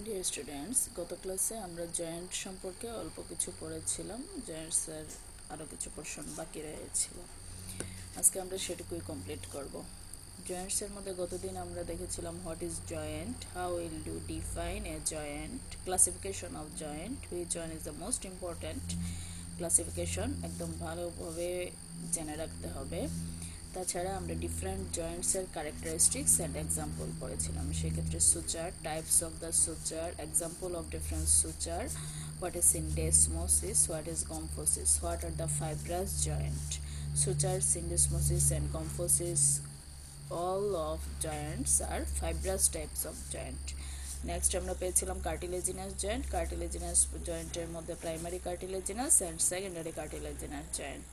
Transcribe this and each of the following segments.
Dear students, গত ক্লাসে আমরা জয়েন্ট সম্পর্কে অল্প কিছু পড়েছিলাম। জয়েন্টসের আরও কিছু পোর্শন বাকি রয়েছিল। আজকে আমরা সেটুকুই কমপ্লিট করব। জয়েন্টসের মধ্যে গতদিন আমরা দেখেছিলাম what is joint, how will do define a joint, classification of joint, which one is the most important classification একদম ভালোভাবে জেনে রাখতে হবে। তাছাড়া আমরা ডিফারেন্ট জয়েন্টসের ক্যারেক্টারিস্টিক্স অ্যান্ড এক্সাম্পল পড়েছিলাম। সেক্ষেত্রে suture, types of the suture, example of different suture, what is syndesmosis, what is gomphosis, what are the fibrous joint. Suture, syndesmosis and comphosis, all of joints are fibrous types of joint. Next আমরা পেয়েছিলাম cartilaginous joint. Cartilaginous জয়েন্টের মধ্যে primary cartilaginous and secondary cartilaginous joint.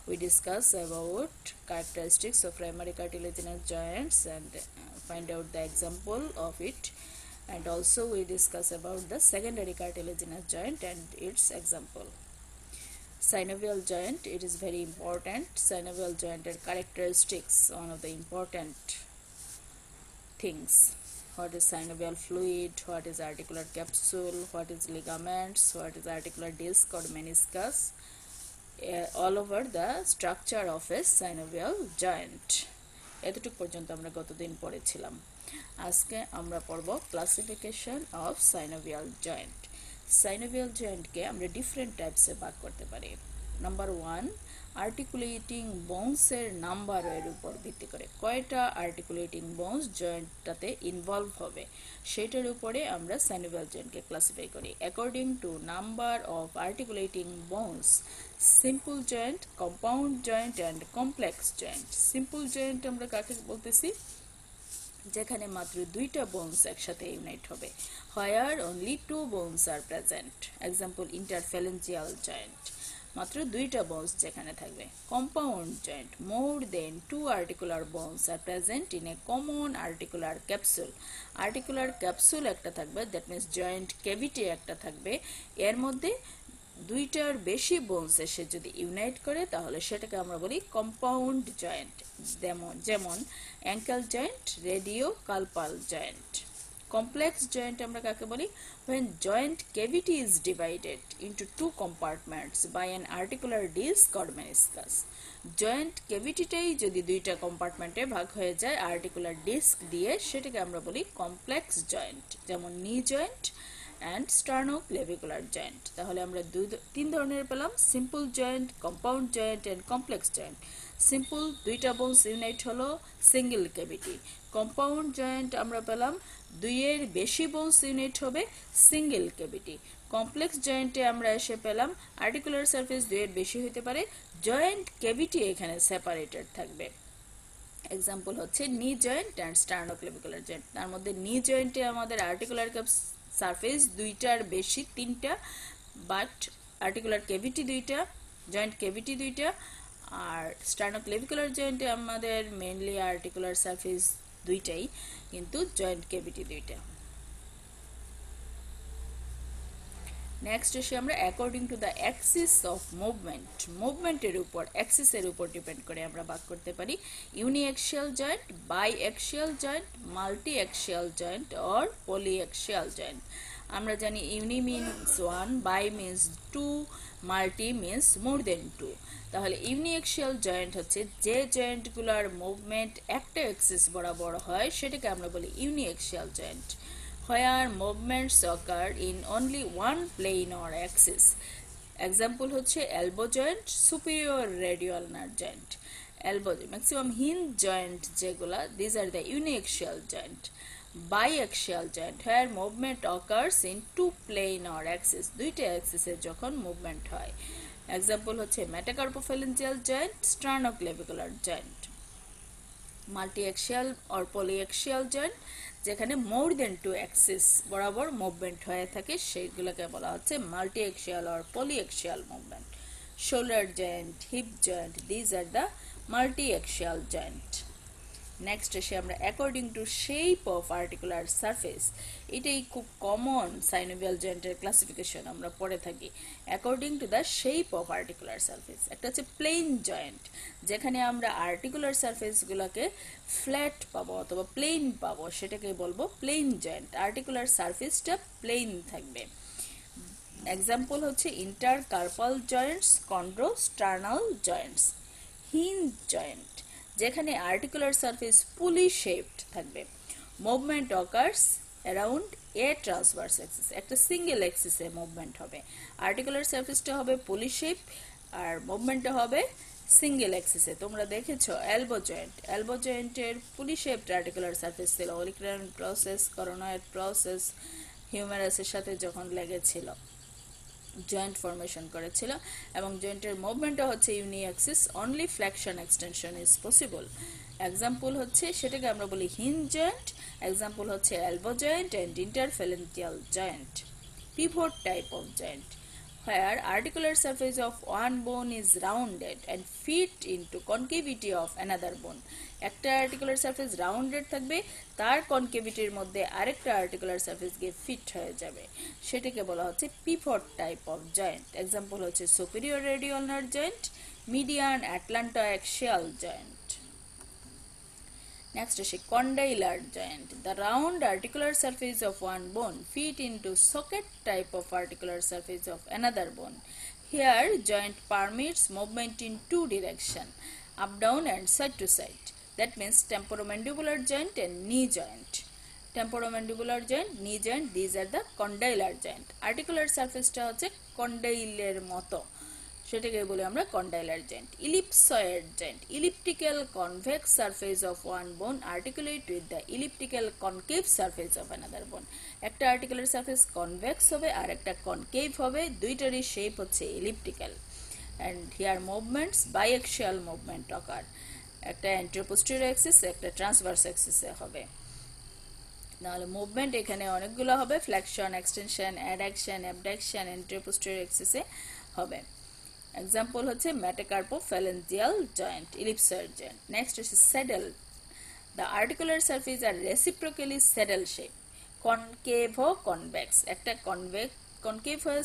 We discuss about characteristics of primary cartilaginous joints and find out the example of it, and also we discuss about the secondary cartilaginous joint and its example. Synovial joint, it is very important. Synovial joint and characteristics, one of the important things. What is synovial fluid, what is articular capsule, what is ligaments, what is articular disc or meniscus, all over the structure of a synovial joint. এতটুকু পর্যন্ত আমরা গতদিন পড়েছিলাম। আজকে আমরা পড়ব classification of synovial joint. Synovial জয়েন্টকে আমরা ডিফারেন্ট টাইপসে ভাগ করতে পারি। নাম্বার 1, আর্টিকুলেটিং বোনসের নাম্বারের উপর ভিত্তি করে কয়টা আর্টিকুলেটিং বোনস জয়েন্টটাতে ইনভলভ হবে সেটার উপরে আমরা সাইনোভিয়াল জয়েন্টকে ক্লাসিফাই করি according to number of articulating bones. Simple joint, compound joint and complex joint. Simple joint আমরা কাকে বলতেছি? যেখানে মাত্র দুইটা বোনস একসাথে ইউনাইট হবে, where only two bones are present. Example interphalangeal joint, মাত্র দুইটা বোনস যেখানে থাকবে। Compound joint, more than two articular bones are present in a common articular capsule. Articular capsule একটা থাকবে, দ্যাট মিনস জয়েন্ট ক্যাভিটি একটা থাকবে, এর মধ্যে দুইটার বেশি বোনস এসে যদি ইউনাইট করে তাহলে সেটাকে আমরা বলি কম্পাউন্ড জয়েন্ট। যেমন ankle joint, radiocarpal joint. Complex joint আমরা কাকে বলি? when joint cavity is divided into two compartments by an articular disc or meniscus. Joint ক্যাভিটিটাই যদি দুইটা কম্পার্টমেন্টে ভাগ হয়ে যায় আর্টিকুলার ডিস্ক দিয়ে, সেটাকে আমরা বলি কমপ্লেক্স জয়েন্ট। যেমন নি জয়েন্ট অ্যান্ড স্টার্নোক্লেভিকুলার জয়েন্ট। তাহলে আমরা তিন ধরনের পেলাম, simple joint, compound joint and complex joint. Simple, দুইটা বোনস ইউনাইট হলো, সিঙ্গেল ক্যাভিটি। কম্পাউন্ড জয়েন্ট আমরা পেলাম, দুইয়ের বেশি বোনস ইউনিট হবে, সিঙ্গেল ক্যাভিটি। কমপ্লেক্স জয়েন্টে আমরা এসে পেলাম আর্টিকুলার সারফেস দুইয়ের বেশি হতে পারে, জয়েন্ট ক্যাভিটি এখানে সেপারেটেড থাকবে। এক্সাম্পল হচ্ছে নি জয়েন্ট অ্যান্ড স্টার্নোক্লেভিকুলার জয়েন্ট। তার মধ্যে নি জয়েন্টে আমাদের আর্টিকুলার সারফেস দুইটার বেশি, তিনটা, বাট আর্টিকুলার ক্যাভিটি দুইটা, জয়েন্ট ক্যাভিটি দুইটা। আর স্টার্নোক্লেভিকুলার জয়েন্টে আমাদের মেইনলি আর্টিকুলার সারফেস দুইটাই, কিন্তু জয়েন্ট ক্যাভিটি দুইটা। নেক্সট এসে আমরা according to the axis of movement, মুভমেন্টের উপর, অ্যাক্সিসের উপর ডিপেন্ড করে আমরা ভাগ করতে পারি uniaxial joint, biaxial joint, multi axial joint or polyaxial joint. আমরা জানি uni means one, bi means two, multi means more than two. তাহলে ইউনিঅ্যাক্সিয়াল জয়েন্ট হচ্ছে যে জয়েন্টগুলোর মুভমেন্ট একটা অ্যাক্সিস বরাবর হয় সেটাকে আমরা বলি ইউনিঅ্যাক্সিয়াল joint. where movements occur in only one plane or axis. Example হচ্ছে elbow joint, superior radial nerve joint. Elbow maximum hinge joint যেগুলা, these are the uniaxial joint. Biaxial joint, where movement occurs in two plane or axis, দুইটা অ্যাক্সিসে যখন movement হয়। Example হচ্ছে metacarpophalangeal joint, sternoclavicular joint. Multiaxial or polyaxial joint, যেখানে more than two axis বরাবর movement হয়ে থাকে সেইগুলোকে বলা হচ্ছে multiaxial or polyaxial movement. Shoulder joint, hip joint, these are the multiaxial joint. Next এসে আমরা according to shape of articular surface, এটাই খুব কমন সাইনোভিয়াল জয়েন্টের ক্লাসিফিকেশন আমরা পড়ে থাকি। According to the shape of articular surface, একটা হচ্ছে প্লেন জয়েন্ট, যেখানে আমরা আর্টিকুলার সারফেসগুলোকে ফ্ল্যাট পাবো অথবা প্লেন পাবো, সেটাকে বলবো প্লেন জয়েন্ট। আর্টিকুলার সারফেসটা প্লেন থাকবে। এক্সাম্পল হচ্ছে ইন্টারকার্পাল জয়েন্টস, কন্ড্রোস্টার্নাল জয়েন্টস। হিঞ্জ জয়েন্ট, যেখানে আর্টিকুলার সারফেস পুলি শেপড থাকবে। মুভমেন্ট অকার্স অ্যারাউন্ড এ ট্রান্সভার্স অ্যাক্সিস, একটা সিঙ্গেল অ্যাক্সিসে মুভমেন্ট হবে। আর্টিকুলার সারফেসটা হবে পুলি শেপ আর মুভমেন্টটা হবে সিঙ্গেল অ্যাক্সিসে। তোমরা দেখেছো এলবো জয়েন্ট, এলবো জয়েন্টের পুলি শেপড আর্টিকুলার সারফেস ছিল। ওলিক্রান প্রসেস, করোনয়েড প্রসেস হিউমেরাসের সাথে যখন লেগেছিল, জয়েন্ট ফরমেশন করেছিল, এবং জয়েন্টের মুভমেন্টও হচ্ছে uni axis, only flexion extension is possible. Example হচ্ছে সেটাকে আমরা বলি হিঞ্জ জয়েন্ট, এক্সাম্পল হচ্ছে elbow joint and interphalangeal joint. Pivot type of joint, where articular surface of one bone is rounded and fit into concavity of another bone. একটা articular surface rounded থাকবে, তার কনকেভিটির মধ্যে আরেকটা আর্টিকুলার সারফেস গিয়ে fit হয়ে যাবে, সেটাকে বলা হচ্ছে pivot type of joint. Example হচ্ছে superior radioulnar joint, median atlantoaxial joint. Next is a condylar joint. The round articular surface of one bone fit into socket type of articular surface of another bone. Here, joint permits movement in two directions, up, down and side to side. That means temporomandibular joint and knee joint. Temporomandibular joint, knee joint, these are the condylar joint. Articular surface টা হচ্ছে কন্ডাইলের মতো, সেটাকে বলি আমরা condylar joint. Ellipsoid joint, elliptical convex surface of one bone articulate with the elliptical concave surface of another bone. একটা articular surface convex হবে আর একটা concave হবে, দুইটারই শেপ হচ্ছে elliptical. And here movements biaxial movement occur, একটা anteroposterior axis একটা transverse অ্যাক্সিসে হবে। তাহলে মুভমেন্ট এখানে অনেকগুলো হবে, flexion, extension, adduction, abduction anteroposterior অ্যাক্সিসে হবে। এক্সাম্পল হচ্ছে metacarpophalangeal joint, ellipsoid joint. Next হচ্ছে saddle. The articular surface are reciprocally saddle shape, concave ও কনভেক্স। একটা কনকেভ হয়ে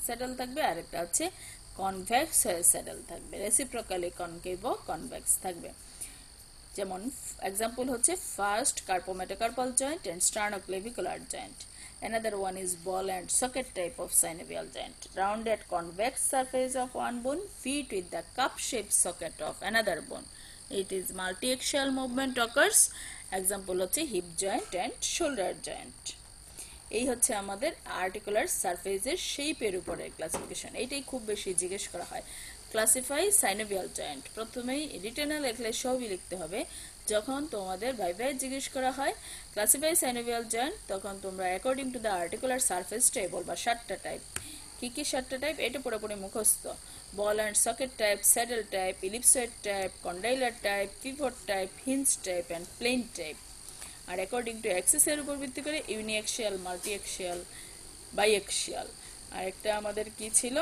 স্যাডেল থাকবে আর একটা হচ্ছে কনভেক্স হয়ে স্যাডেল থাকবে, রেসিপ্রোকালি কনকেভ ও কনভেক্স থাকবে। যেমন এক্সাম্পল হচ্ছে first carpometacarpal joint and sternoclavicular joint. Another one is ball and socket type of synovial joint. Rounded convex surface of one bone fit with the cup-shaped socket of another bone. It is multi-axial movement occurs. Example হচ্ছে hip joint and shoulder joint. এই হচ্ছে আমাদের articular সারফেসের শেপের উপরে classification. এইটাই খুব বেশি জিজ্ঞেস করা হয়। ক্লাসিফাই সাইনোভিয়াল জয়েন্ট, প্রথমেই রিটেনাল লেখলে সবই লিখতে হবে। যখন তোমাদের ভাইভাই জিজ্ঞেস করা হয় ক্লাসিফাই সাইনোভিয়াল জয়েন্ট, তখন তোমরা অ্যাকর্ডিং টু দ্য আর্টিকুলার সারফেসটাই বলবা। 7টা টাইপ, কি কি 7টা টাইপ এটা পুরোপুরি মুখস্থ। Ball and socket type, saddle type, ellipsoid type, condylar type, pivot type, hinge type and plane type. আর অ্যাকর্ডিং টু অ্যাক্সিসের উপর ভিত্তি করে ইউনিএক্সিয়াল, মাল্টিএক্সিয়াল, বাইএক্সিয়াল। আর একটা আমাদের কি ছিল,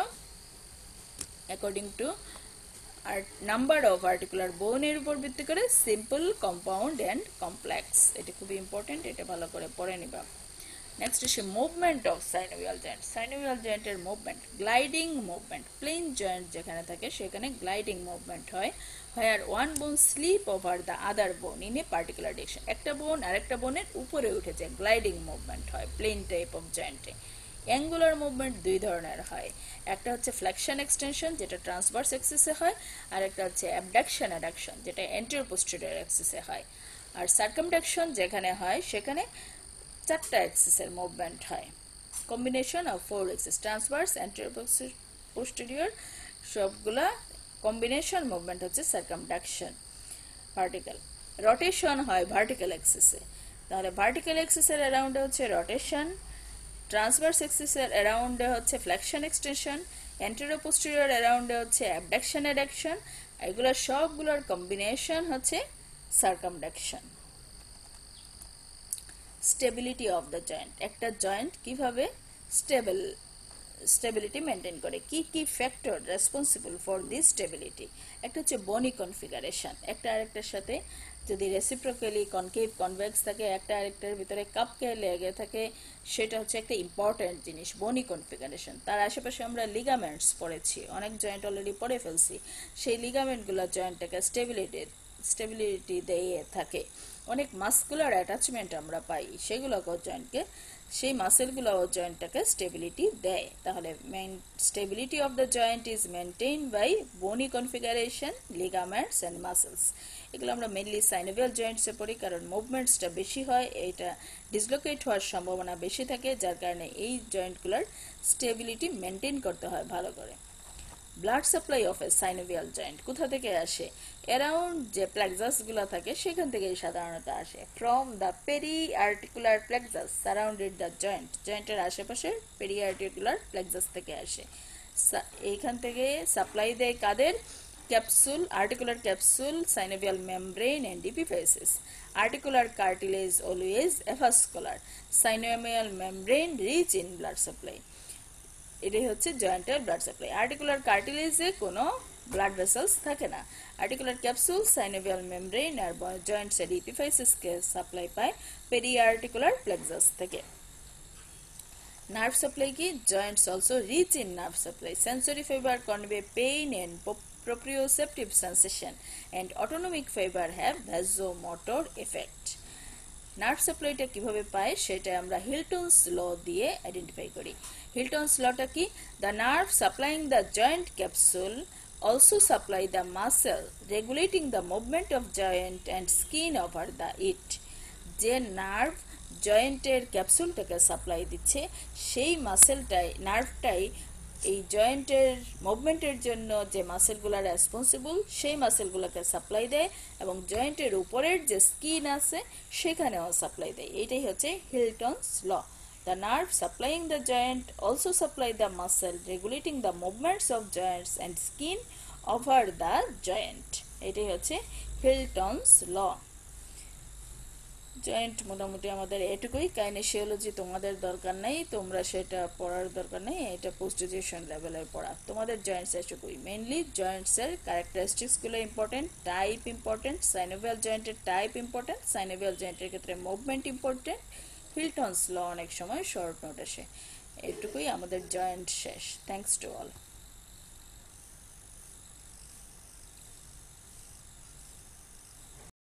অ্যাকর্ডিং টু আর নাম্বার অফ আর্টিকুলার বোনের উপর ভিত্তি করে সিম্পল, কম্পাউন্ড অ্যান্ড কমপ্লেক্স। এটা খুবই ইম্পর্টেন্ট, এটা ভালো করে পড়ে নিবা। নেক্সট হচ্ছে movement of synovial joint. Synovial জয়েন্টের movement, gliding movement. Plane joint যেখানে থাকে সেখানে গ্লাইডিং মুভমেন্ট হয়, where one bone slip over the other bone in a particular direction. একটা বোন আরেকটা বোনের উপরে উঠেছে, গ্লাইডিং মুভমেন্ট হয় প্লেন টাইপ অফ জয়েন্টে। অ্যাঙ্গুলার মুভমেন্ট দুই ধরনের হয়, একটা হচ্ছে ফ্লেকশন এক্সটেনশন যেটা ট্রান্সভার্স অ্যাক্সিসে হয়, আর একটা হচ্ছে অ্যাবডাকশন অ্যাডাকশন যেটা এন্টেরিয়র পোস্টেরিয়র অ্যাক্সিসে হয়। আর সার্কামডাকশন যেখানে হয় সেখানে 4টা অ্যাক্সিসের মুভমেন্ট হয়, combination of 4 Axis, transverse, anterior posterior সবগুলা কম্বিনেশন মুভমেন্ট হচ্ছে সার্কামডাকশন। ভার্টিক্যাল রোটেশন হয় ভার্টিক্যাল অ্যাক্সিসে, তাহলে ভার্টিক্যাল অ্যাক্সিসের অ্যারাউন্ডে হচ্ছে রোটেশন, ট্রান্সভার্স অ্যাক্সিসের অ্যারাউন্ডে হচ্ছে ফ্লেকশন এক্সটেনশন, এন্টেরিয়র পোস্টেরিয়র অ্যারাউন্ডে হচ্ছে অ্যাবডাকশন অ্যাডাকশন, এগুলো সবগুলোর কম্বিনেশন হচ্ছে সার্কামডাকশন। স্টেবিলিটি অফ দ্য জয়েন্ট, একটা জয়েন্ট কিভাবে স্টেবিলিটি মেনটেন করে, কি কি factor responsible for this stability. একটা হচ্ছে বনি কনফিগারেশন, একটা আরেকটার সাথে যদি রেসিপ্রোকালি কনকেভ কনভেক্স থাকে, একটা আরেকটার ভিতরে কাপকে লেগে থাকে, সেটা হচ্ছে একটা ইম্পর্টেন্ট জিনিস, বোনি কনফিগারেশন। তার আশেপাশে আমরা লিগামেন্টস পড়েছি, অনেক জয়েন্ট অলরেডি পড়ে ফেলছি। সেই লিগামেন্টগুলো জয়েন্টটাকে স্টেবিলিটি দিয়ে থাকে। অনেক মাস্কুলার অ্যাটাচমেন্ট আমরা পাই, সেগুলোকেও জয়েন্টকে, সেই মাসেলগুলোও জয়েন্টটাকে স্টেবিলিটি দেয়। তাহলে main stability of the joint is maintain by bony configuration, ligaments and muscles. এগুলো আমরা মেনলি সাইনোভিয়াল জয়েন্টসে পড়ি, কারণ মুভমেন্টসটা বেশি হয়, এটা ডিসলোকেট হওয়ার সম্ভাবনা বেশি থাকে, যার কারণে এই জয়েন্টগুলোর স্টেবিলিটি মেনটেন করতে হয় ভালো করে। Blood supply of A synovial joint কোথা থেকে আসে? অ্যারাউন্ড যে প্লেক্সাসগুলো থাকে সেখান থেকেই সাধারণত আসে। From the periarticular plexus surrounded the joint, জয়েন্টের আশেপাশে পেরি আর্টিকুলার প্লেক্সাস থেকে আসে। এইখান থেকে সাপ্লাই দেয় কাদের? Capsule, articular capsule, synovial membrane and epiphysis. Articular cartilage always avascular, synovial membrane rich in blood supply. এটাই হচ্ছে জয়েন্টের ব্লাড সাপ্লাই। আর্টিকুলার কার্টিলেজে কোনো ব্লাড ভেসেলস থাকে না। আর্টিকুলার ক্যাপসুল, সাইনোভিয়াল মেমব্রেন আর জয়েন্টসের এপিফিসিসকে সাপ্লাই পায় পেরিআর্টিকুলার প্লেক্সাস থেকে। নার্ভ সাপ্লাই কি? Joints also rich in nerve supply. Sensory fibre convey pain and proprioceptive sensation and autonomic fiber have vasomotor effect. Nerve সাপ্লাইটা কিভাবে পায় সেটা আমরা হিল্টনস ল দিয়ে আইডেন্টিফাই করি। হিল্টনস লটা কি? The nerve supplying the joint capsule also supply the muscle regulating the movement of joint and skin over the it. যে নার্ভ জয়েন্টের ক্যাপসুলটাকে সাপ্লাই দিচ্ছে, সেই মাসেলটাই, নার্ভটাই এই জয়েন্টের মুভমেন্টের জন্য যে মাসেলগুলো রেসপন্সিবল, সেই মাসেলগুলোকে সাপ্লাই দেয়, এবং জয়েন্টের উপরের যে স্কিন আছে সেখানেও সাপ্লাই দেয়। এটাই হচ্ছে হিল্টনস ল। The nerve supplying the joint also supply the muscle regulating the movements of joints and skin over the joint. এটাই হচ্ছে হিল্টনস ল। জয়েন্ট মোটামুটি আমাদের এটুকুই। কাইনেসিওলজি তোমাদের দরকার নেই, তোমরা সেটা পড়ার দরকার নেই, এটা পোস্ট গ্রাজুয়েশন লেভেলের পড়া। তোমাদের জয়েন্টস এটুকুই। মেইনলি জয়েন্টসের ক্যারেক্টারিস্টিক্সগুলো ইম্পর্টেন্ট, টাইপ ইম্পর্টেন্ট, সাইনোভিয়াল জয়েন্টের টাইপ ইম্পর্টেন্ট, সাইনোভিয়াল জয়েন্টের ক্ষেত্রে মুভমেন্ট ইম্পর্টেন্ট, হিল্টনস ল অনেক সময় শর্ট নোট আসে। এটুকুই, আমাদের জয়েন্ট শেষ। Thanks to all.